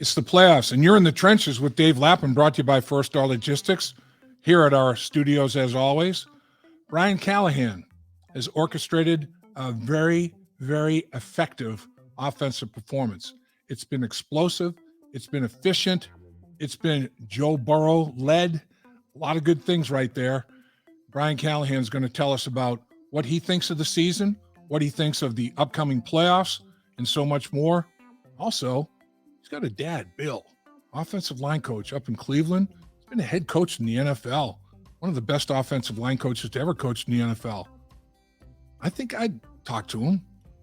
It's the playoffs, and you're in the trenches with Dave Lapham, brought to you by First Star Logistics. Here at our studios, as always, Brian Callahan has orchestrated a very, very effective offensive performance. It's been explosive. It's been efficient. It's been Joe Burrow-led. A lot of good things right there. Brian Callahan is going to tell us about what he thinks of the season, what he thinks of the upcoming playoffs, and so much more. Also, he's got a dad, Bill, offensive line coach up in Cleveland. He's been a head coach in the NFL, one of the best offensive line coaches to ever coach in the NFL. I think I'd talk to him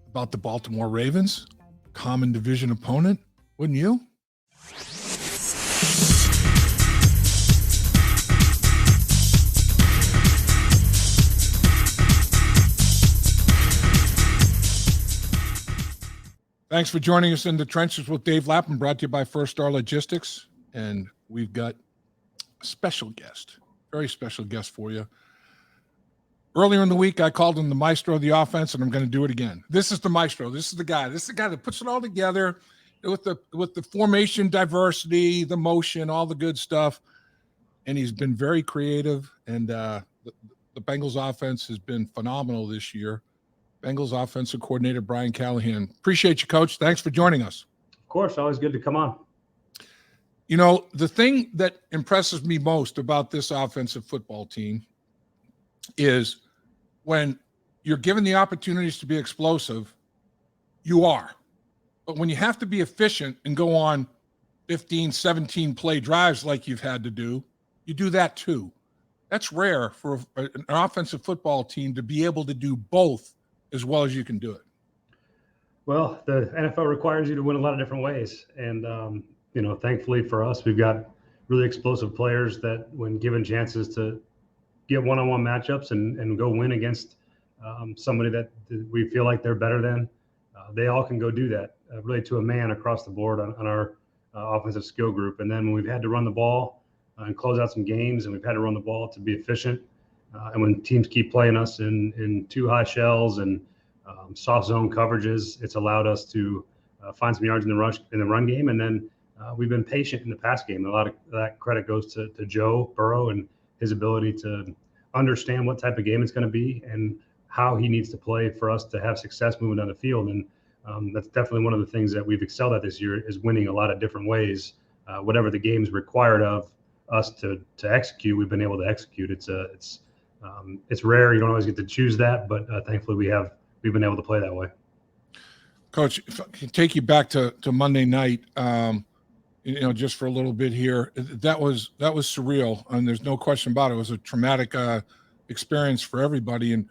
about the Baltimore Ravens, common division opponent, wouldn't you? Thanks for joining us in the trenches with Dave Lapham, brought to you by First Star Logistics. And we've got a special guest, very special guest for you. Earlier in the week, I called him the maestro of the offense, and I'm going to do it again. This is the maestro. This is the guy. This is the guy that puts it all together with the formation, diversity, the motion, all the good stuff. And he's been very creative, and the Bengals offense has been phenomenal this year. Bengals offensive coordinator Brian Callahan. Appreciate you, Coach. Thanks for joining us. Of course, always good to come on. You know, the thing that impresses me most about this offensive football team is when you're given the opportunities to be explosive, you are. But when you have to be efficient and go on 15, 17 play drives like you've had to do, you do that too. That's rare for an offensive football team to be able to do both as well as you can do it. Well, the NFL requires you to win a lot of different ways. And, thankfully for us, we've got really explosive players that when given chances to get one-on-one matchups and go win against somebody that we feel like they're better than, they all can go do that really to a man across the board on our offensive skill group. And then when we've had to run the ball and close out some games, and we've had to run the ball to be efficient, and when teams keep playing us in too high shells and soft zone coverages, it's allowed us to find some yards in the run game. And then we've been patient in the pass game. A lot of that credit goes to Joe Burrow and his ability to understand what type of game it's going to be and how he needs to play for us to have success moving down the field. And that's definitely one of the things that we've excelled at this year is winning a lot of different ways. Whatever the game's required of us to execute, we've been able to execute. It's rare. You don't always get to choose that, but thankfully we've been able to play that way. Coach, if I can take you back to Monday night, just for a little bit here, that was surreal, and there's no question about it. It was a traumatic experience for everybody. And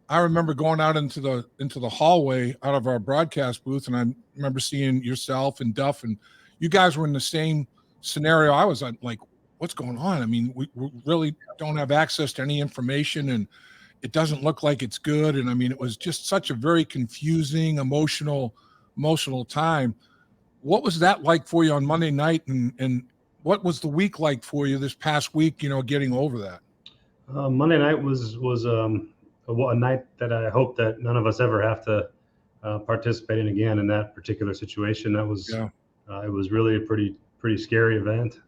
I remember going out into the hallway out of our broadcast booth, and I remember seeing yourself and Duff, and you guys were in the same scenario. I was like, what's going on? I mean, we really don't have access to any information, and it doesn't look like it's good. And I mean, it was just such a very confusing, emotional time. What was that like for you on Monday night, and what was the week like for you this past week, getting over that? Monday night was a night that I hope that none of us ever have to participate in again in that particular situation. That was, it was really a pretty scary event.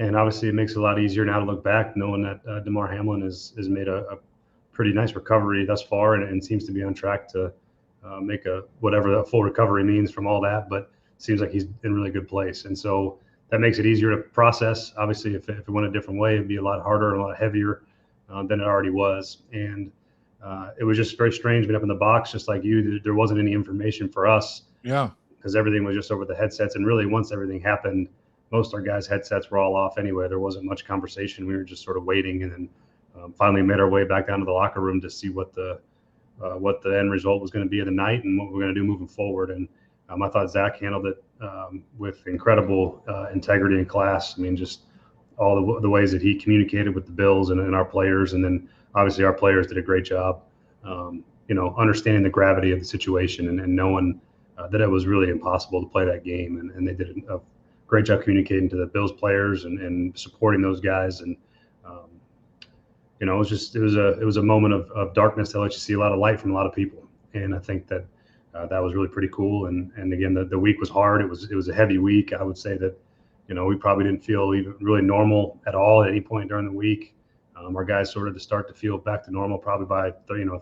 And obviously it makes it a lot easier now to look back knowing that Damar Hamlin has made a pretty nice recovery thus far and seems to be on track to make whatever that full recovery means from all that, but it seems like he's in a really good place. And so that makes it easier to process. Obviously, if it went a different way, it'd be a lot harder and a lot heavier than it already was. And it was just very strange being up in the box, just like you. There wasn't any information for us. Yeah. Because everything was just over the headsets. And really, once everything happened, most of our guys' headsets were all off anyway. There wasn't much conversation. We were just sort of waiting, and then finally made our way back down to the locker room to see what the end result was going to be of the night and what we're going to do moving forward. And I thought Zach handled it with incredible integrity and class. I mean, just all the ways that he communicated with the Bills and our players, and then obviously our players did a great job, understanding the gravity of the situation and knowing that it was really impossible to play that game. And they did a great job communicating to the Bills players and supporting those guys. And it was a moment of darkness that lets you see a lot of light from a lot of people. And I think that that was really pretty cool. And again, the week was hard. It was a heavy week. I would say that, we probably didn't feel even really normal at all at any point during the week. Our guys sort of to start to feel back to normal probably by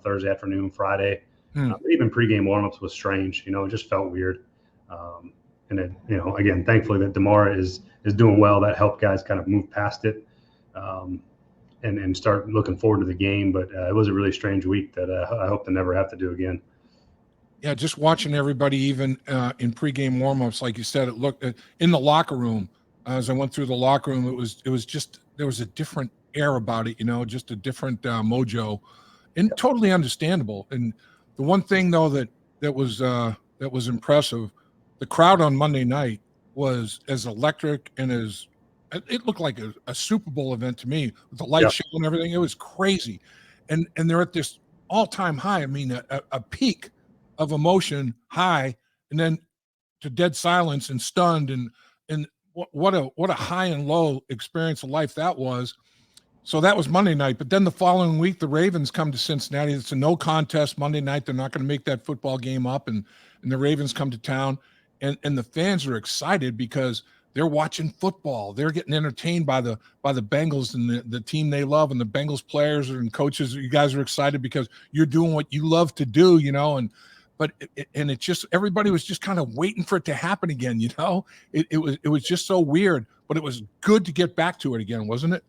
Thursday afternoon, Friday. But even pregame warmups was strange. It just felt weird. And it, again, thankfully that Damar is doing well. That helped guys kind of move past it and start looking forward to the game. But it was a really strange week that I hope to never have to do again. Yeah, just watching everybody, even in pregame warmups, like you said, it looked in the locker room. As I went through the locker room, it was just there was a different air about it, just a different mojo, and totally understandable. And the one thing though that was impressive, the crowd on Monday night was as electric and as it looked like a Super Bowl event to me with the light show and everything. It was crazy, and they're at this all-time high. I mean, a peak of emotion high, and then to dead silence and stunned, and what a high and low experience of life that was. So that was Monday night. But then the following week, the Ravens come to Cincinnati. It's a no contest Monday night. They're not going to make that football game up, and the Ravens come to town, and the fans are excited because they're watching football. They're getting entertained by the Bengals and the team they love, and the Bengals players and coaches. You guys are excited because you're doing what you love to do, But it just everybody was just kind of waiting for it to happen again, It was just so weird, but it was good to get back to it again, wasn't it?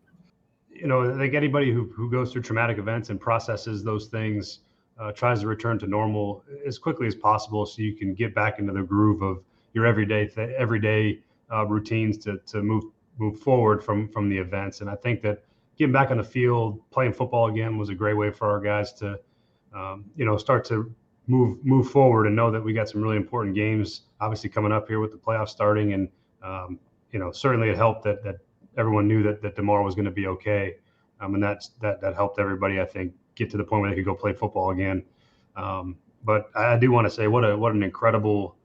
I think anybody who goes through traumatic events and processes those things tries to return to normal as quickly as possible, so you can get back into the groove of your everyday routines to move forward from the events. And I think that getting back on the field, playing football again, was a great way for our guys to, start to move forward and know that we got some really important games obviously coming up here with the playoffs starting. And, certainly it helped that everyone knew that Damar was going to be okay. And that helped everybody, I think, get to the point where they could go play football again. But I do want to say what an incredible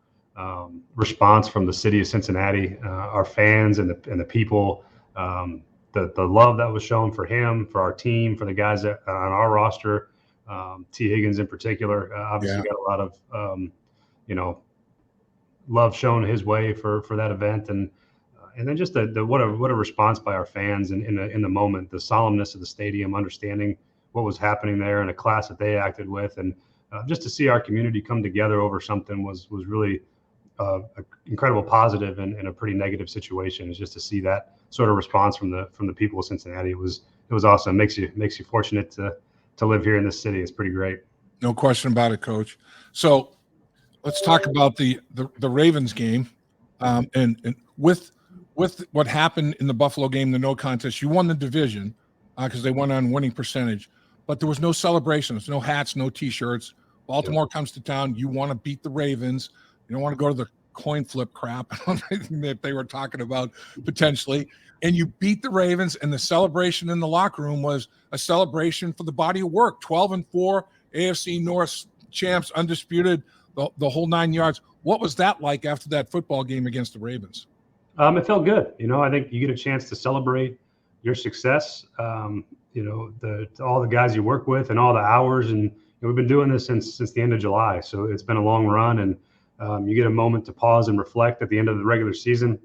response from the city of Cincinnati, our fans and the people, the love that was shown for him, for our team, for the guys that on our roster, T. Higgins in particular, obviously got a lot of, love shown his way for that event. And then just what a response by our fans in the moment, the solemnness of the stadium, understanding what was happening there and a class that they acted with. And just to see our community come together over something was really an incredible positive in a pretty negative situation. Is just to see that sort of response from the people of Cincinnati. It was awesome. Makes you fortunate to live here in this city. It's pretty great. No question about it, Coach. So let's talk about the Ravens game, and with what happened in the Buffalo game, the no contest. You won the division because they went on winning percentage, but there was no celebrations, no hats, no T-shirts. Baltimore comes to town. You want to beat the Ravens. You don't want to go to the coin flip crap that they were talking about potentially. And you beat the Ravens, and the celebration in the locker room was a celebration for the body of work. 12-4, AFC North champs, undisputed, the whole 9 yards. What was that like after that football game against the Ravens? It felt good. I think you get a chance to celebrate your success. All the guys you work with and all the hours, and we've been doing this since the end of July. So it's been a long run, and you get a moment to pause and reflect at the end of the regular season.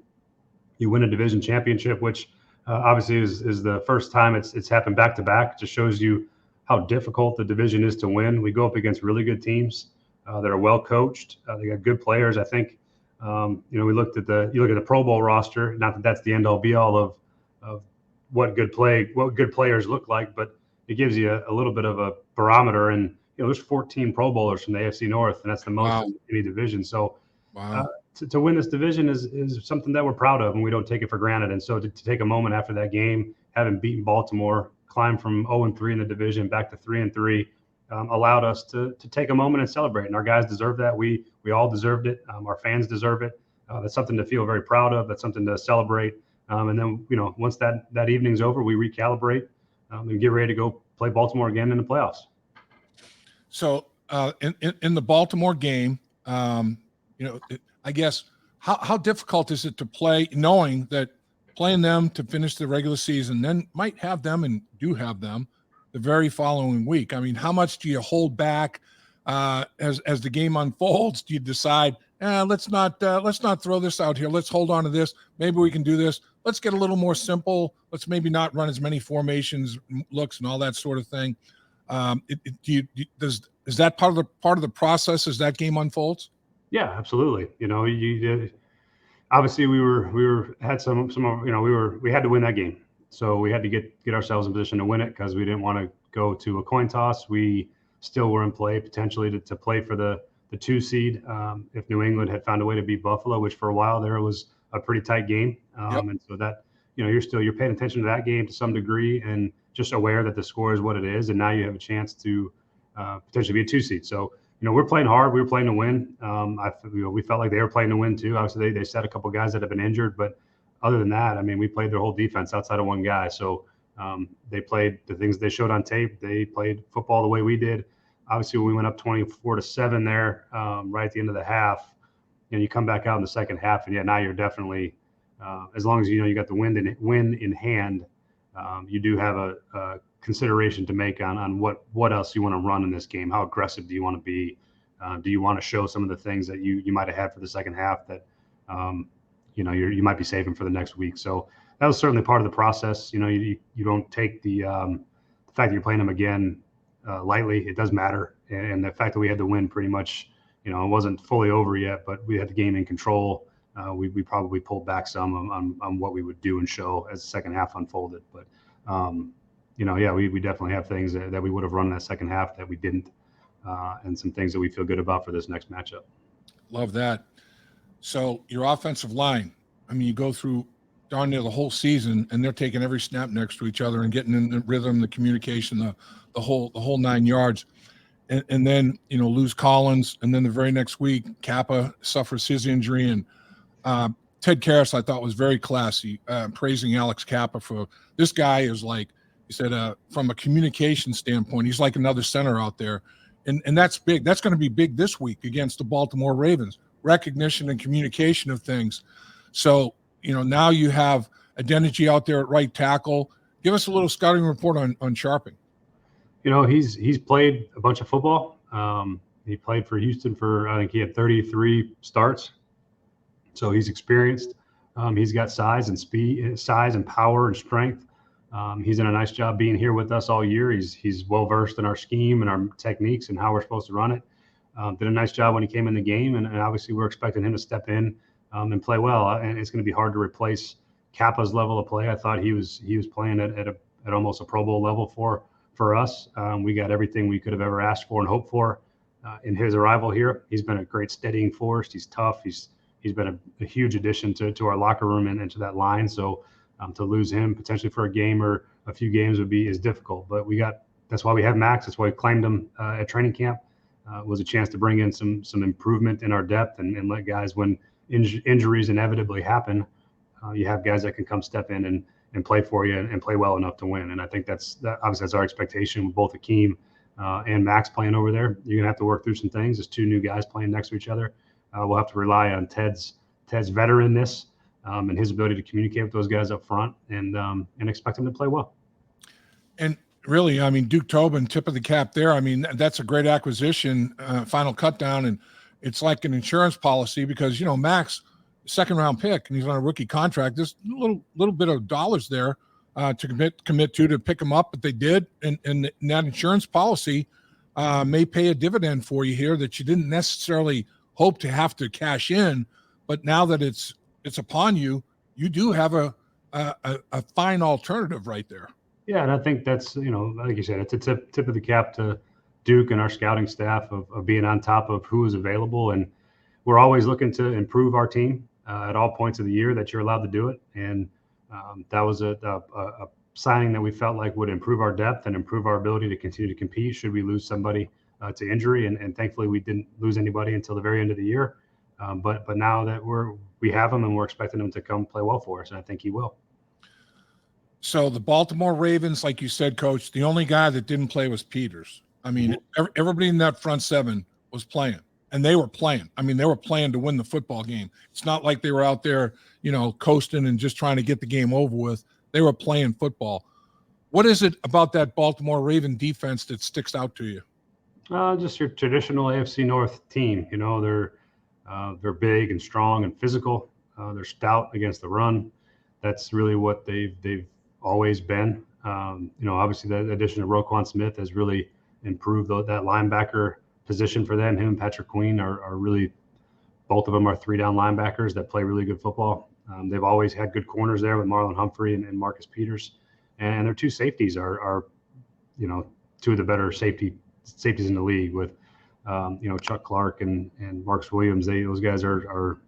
You win a division championship, which obviously is the first time it's happened back to back. It just shows you how difficult the division is to win. We go up against really good teams that are well coached. They got good you look at the Pro Bowl roster. Not that that's the end all be all of what good players look like, but it gives you a little bit of a barometer. And there's 14 Pro Bowlers from the AFC North, and that's the most in any division. So to win this division is something that we're proud of, and we don't take it for granted. And so to take a moment after that game, having beaten Baltimore, climb from 0-3 in the division back to 3-3, allowed us to take a moment and celebrate. And our guys deserve that. We all deserved it. Our fans deserve it. That's something to feel very proud of. That's something to celebrate. And then, once that evening's over, we recalibrate and get ready to go play Baltimore again in the playoffs. So in the Baltimore game, I guess how difficult is it to play, knowing that playing them to finish the regular season, then might have them and do have them the very following week? I mean, how much do you hold back? as the game unfolds, do you decide, let's not throw this out here. Let's hold on to this. Maybe we can do this. Let's get a little more simple. Let's maybe not run as many formations, looks, and all that sort of thing. Is that part of the process as that game unfolds? Yeah, absolutely. You did. Obviously, we had we had to win that game, so we had to get ourselves in position to win it because we didn't want to go to a coin toss. We still were in play potentially to play for the 2 seed if New England had found a way to beat Buffalo, which for a while there was a pretty tight game. And so that, you're paying attention to that game to some degree and just aware that the score is what it is. And now you have a chance to potentially be a 2 seed. So, we're playing hard. We were playing to win. We felt like they were playing to win too. Obviously they set a couple guys that have been injured, but other than that, I mean, we played their whole defense outside of one guy. So they played the things they showed on tape. They played football the way we did. Obviously, when we went up 24-7 there right at the end of the half, you come back out in the second half, and now you're definitely, as long as you got the win in hand, you do have a consideration to make on what else you want to run in this game. How aggressive do you want to be? Do you want to show some of the things that you might have had for the second half that you might be saving for the next week? So that was certainly part of the process. You don't take the fact that you're playing them again lightly. It does matter, and the fact that we had to win pretty much, it wasn't fully over yet, but we had the game in control. We probably pulled back some on what we would do and show as the second half unfolded. But we definitely have things that we would have run in that second half that we didn't, and some things that we feel good about for this next matchup. Love that. So your offensive line, I mean, you go through darn near the whole season, and they're taking every snap next to each other and getting in the rhythm, the communication, the whole 9 yards. And then, lose Collins. And then the very next week, Cappa suffers his injury. And Ted Karras, I thought, was very classy, praising Alex Cappa for this guy is like, he said, from a communication standpoint, he's like another center out there. And that's big. That's going to be big this week against the Baltimore Ravens, recognition and communication of things. So, now you have Adeniji out there at right tackle. Give us a little scouting report on Sharping. He's played a bunch of football. He played for Houston I think he had 33 starts. So he's experienced. He's got size and speed, size and power and strength. He's done a nice job being here with us all year. He's well versed in our scheme and our techniques and how we're supposed to run it. Did a nice job when he came in the game, and obviously we're expecting him to step in and play well. And it's going to be hard to replace Kappa's level of play. I thought he was playing at almost a Pro Bowl level for us. We got everything we could have ever asked for and hoped for in his arrival here. He's been a great steadying force. He's tough. He's been a huge addition to our locker room and to that line. So to lose him potentially for a game or a few games is difficult. But that's why we have Max. That's why we claimed him at training camp. Was a chance to bring in some improvement in our depth and let guys, when injuries inevitably happen, you have guys that can come step in and play for you and play well enough to win. And I think obviously that's our expectation with both Akeem and Max playing over there. You're gonna have to work through some things. There's 2 new guys playing next to each other. We'll have to rely on Ted's veteranness and his ability to communicate with those guys up front and expect them to play well. And really, I mean, Duke Tobin, tip of the cap there. I mean, that's a great acquisition, final cut down, and it's like an insurance policy because, Max, second-round pick, and he's on a rookie contract. There's a little bit of dollars there to commit to pick him up, but they did, and that insurance policy may pay a dividend for you here that you didn't necessarily hope to have to cash in, but now that it's upon you, you do have a fine alternative right there. Yeah, and I think that's, like you said, it's a tip of the cap to Duke and our scouting staff of being on top of who is available. And we're always looking to improve our team at all points of the year that you're allowed to do it. And that was a signing that we felt like would improve our depth and improve our ability to continue to compete should we lose somebody to injury. And thankfully, we didn't lose anybody until the very end of the year. But now that we have him and we're expecting him to come play well for us, and I think he will. So the Baltimore Ravens, like you said, Coach, the only guy that didn't play was Peters. I mean, everybody in that front seven was playing, and they were playing. I mean, they were playing to win the football game. It's not like they were out there, coasting and just trying to get the game over with. They were playing football. What is it about that Baltimore Raven defense that sticks out to you? Just your traditional AFC North team. You know, they're big and strong and physical. They're stout against the run. That's really what they've always been. You know, obviously the addition of Roquan Smith has really improved that linebacker position for them. Him and Patrick Queen are really, both of them are 3-down linebackers that play really good football. They've always had good corners there with Marlon Humphrey and Marcus Peters, and their two safeties are you know, two of the better safeties in the league with you know, Chuck Clark and Marcus Williams. Those guys are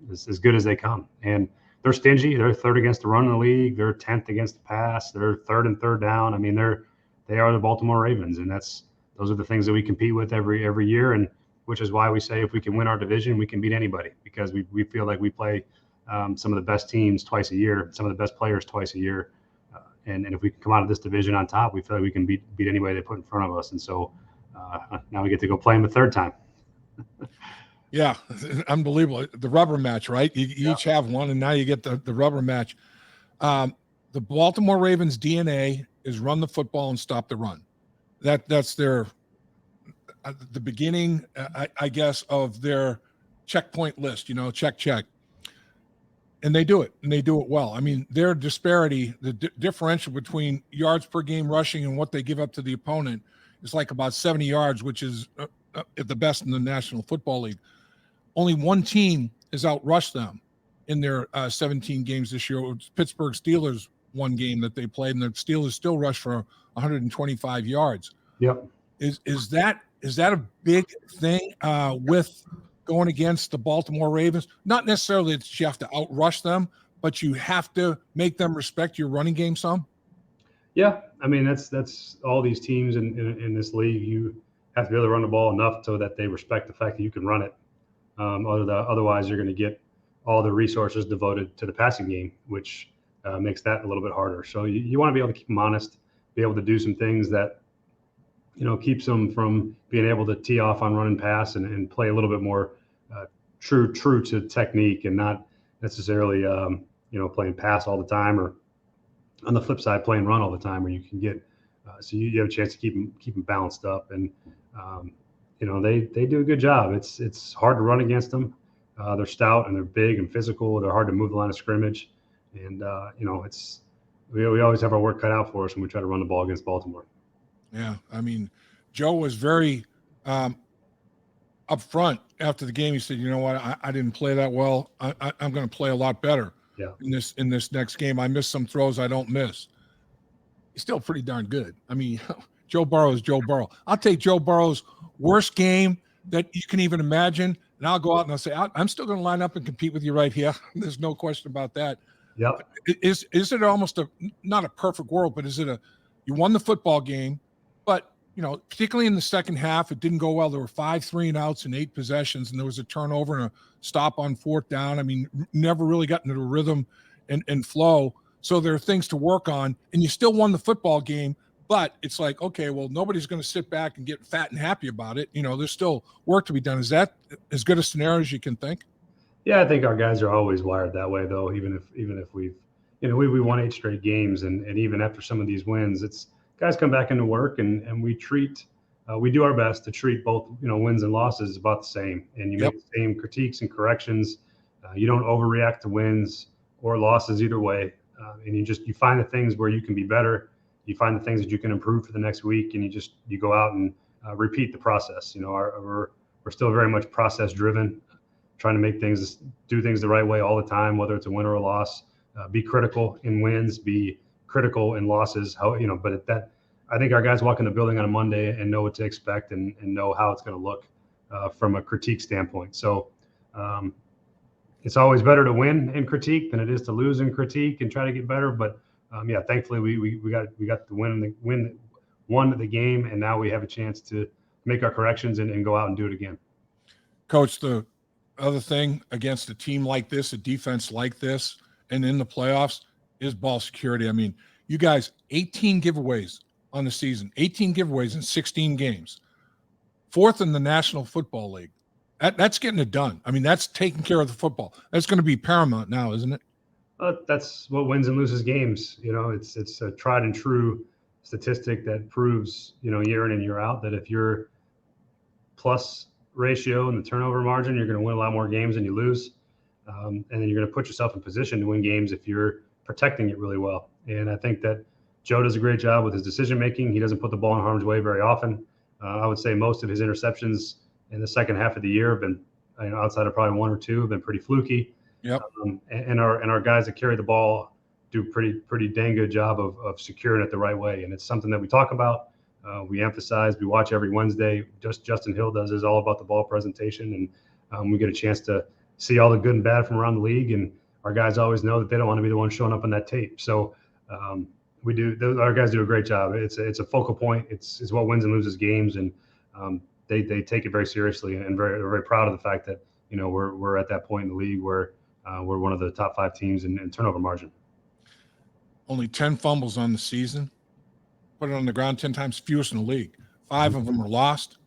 as good as they come, and they're stingy. They're third against the run in the league. They're 10th against the pass. They're third and third down. I mean, they are the Baltimore Ravens, and those are the things that we compete with every year, and which is why we say if we can win our division, we can beat anybody, because we feel like we play some of the best teams twice a year, some of the best players twice a year, and if we can come out of this division on top, we feel like we can beat anybody they put in front of us, and so now we get to go play them a third time. Yeah, unbelievable. The rubber match, right? You each have one, and now you get the rubber match. The Baltimore Ravens DNA is run the football and stop the run. That's their the beginning, I guess, of their checkpoint list. You know, check, and they do it, and they do it well. I mean, their disparity, the differential between yards per game rushing and what they give up to the opponent is like about 70 yards, which is at the best in the National Football League. Only one team has outrushed them in their 17 games this year. It was Pittsburgh Steelers one game that they played, and the Steelers still rushed for 125 yards. Yep. Is that a big thing with going against the Baltimore Ravens? Not necessarily that you have to outrush them, but you have to make them respect your running game some. Yeah, I mean that's all these teams in this league. You have to be able to run the ball enough so that they respect the fact that you can run it. Otherwise, you're going to get all the resources devoted to the passing game, which makes that a little bit harder. So you want to be able to keep them honest, be able to do some things that, you know, keeps them from being able to tee off on run and pass and play a little bit more true to technique, and not necessarily you know, playing pass all the time, or on the flip side playing run all the time, where you can get so you have a chance to keep them balanced up. And you know, they do a good job. It's hard to run against them. They're stout and they're big and physical. They're hard to move the line of scrimmage, and you know, we always have our work cut out for us when we try to run the ball against Baltimore. Yeah, I mean, Joe was very upfront after the game. He said, "You know what? I didn't play that well. I'm going to play a lot better in this next game. I missed some throws I don't miss." He's still pretty darn good. I mean, Joe Burrow is Joe Burrow. I'll take Joe Burrow's worst game that you can even imagine, and I'll go out and I'll say, I'm still going to line up and compete with you right here. There's no question about that. Yeah. Is it almost not a perfect world, but is it you won the football game, but you know, particularly in the second half, it didn't go well. There were 5 3-and-outs and 8 possessions, and there was a turnover and a stop on 4th down. I mean, never really got into the rhythm and flow. So there are things to work on, and you still won the football game. But it's like, okay, well, nobody's going to sit back and get fat and happy about it. You know, there's still work to be done. Is that as good a scenario as you can think? Yeah, I think our guys are always wired that way, though. Even if we've, you know, we won 8 straight games, and even after some of these wins, it's guys come back into work, and we do our best to treat both, you know, wins and losses about the same, and you make the same critiques and corrections. You don't overreact to wins or losses either way, and you find the things where you can be better. You find the things that you can improve for the next week, and you go out and repeat the process. You know, we're still very much process driven, trying to do things the right way all the time, whether it's a win or a loss. Be critical in wins, be critical in losses. But I think our guys walk in the building on a Monday and know what to expect and know how it's going to look from a critique standpoint. So it's always better to win in critique than it is to lose in critique and try to get better. But thankfully we got the won the game, and now we have a chance to make our corrections and go out and do it again. Coach, the other thing against a team like this, a defense like this, and in the playoffs is ball security. I mean, you guys, 18 giveaways on the season, 18 giveaways in 16 games, 4th in the National Football League. That's getting it done. I mean, that's taking care of the football. That's going to be paramount now, isn't it? That's what wins and loses games. You know, it's a tried and true statistic that proves, year in and year out that if you're plus ratio and the turnover margin, you're going to win a lot more games than you lose. And then you're going to put yourself in position to win games if you're protecting it really well. And I think that Joe does a great job with his decision-making. He doesn't put the ball in harm's way very often. I would say most of his interceptions in the second half of the year have been, outside of probably one or two, have been pretty fluky. Yep. And our guys that carry the ball do pretty dang good job of securing it the right way. And it's something that we talk about. We emphasize, we watch every Wednesday. Justin Hill does is all about the ball presentation, and we get a chance to see all the good and bad from around the league. And our guys always know that they don't want to be the one showing up on that tape. So our guys do a great job. It's a focal point. It's what wins and loses games, and they take it very seriously, and they're very proud of the fact that we're at that point in the league where we're one of the top 5 teams in turnover margin. Only 10 fumbles on the season. Put it on the ground 10 times, fewest in the league. 5 of them are lost,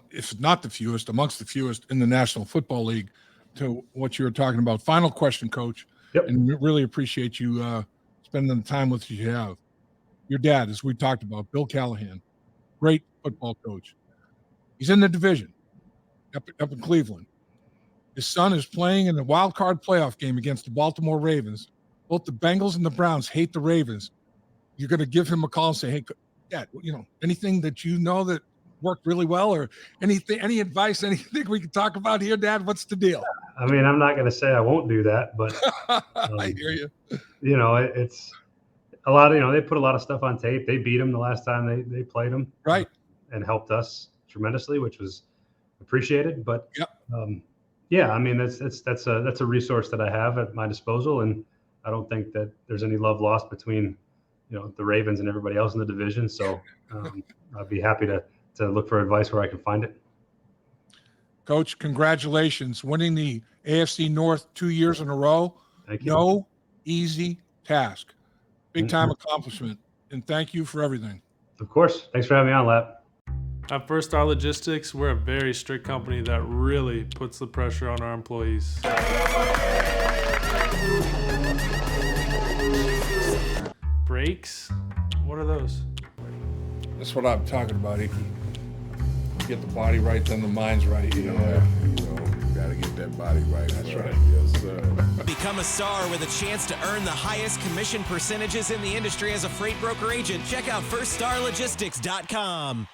if not the fewest, amongst the fewest in the National Football League. To what you were talking about. Final question, Coach. Yep. And we really appreciate you spending the time with us you have. Your dad, as we talked about, Bill Callahan, great football coach. He's in the division up in Cleveland. His son is playing in the wild card playoff game against the Baltimore Ravens. Both the Bengals and the Browns hate the Ravens. You're going to give him a call and say, hey, Dad, anything that that worked really well, or any advice, anything we can talk about here, Dad? What's the deal? I mean, I'm not going to say I won't do that, but I hear you. It's a lot of, they put a lot of stuff on tape. They beat them the last time they played them. Right. And helped us tremendously, which was appreciated. But yep. Yeah, I mean, that's a resource that I have at my disposal. And I don't think that there's any love lost between, the Ravens and everybody else in the division. So I'd be happy to look for advice where I can find it. Coach, congratulations. Winning the AFC North 2 years in a row. Thank you. No easy task. Big time accomplishment. And thank you for everything. Of course. Thanks for having me on, Lap. At First Star Logistics, we're a very strict company that really puts the pressure on our employees. Breaks? What are those? That's what I'm talking about, Icky. Get the body right, then the mind's right. Gotta get that body right. That's right. Yes, sir. Become a star with a chance to earn the highest commission percentages in the industry as a freight broker agent. Check out FirstStarLogistics.com.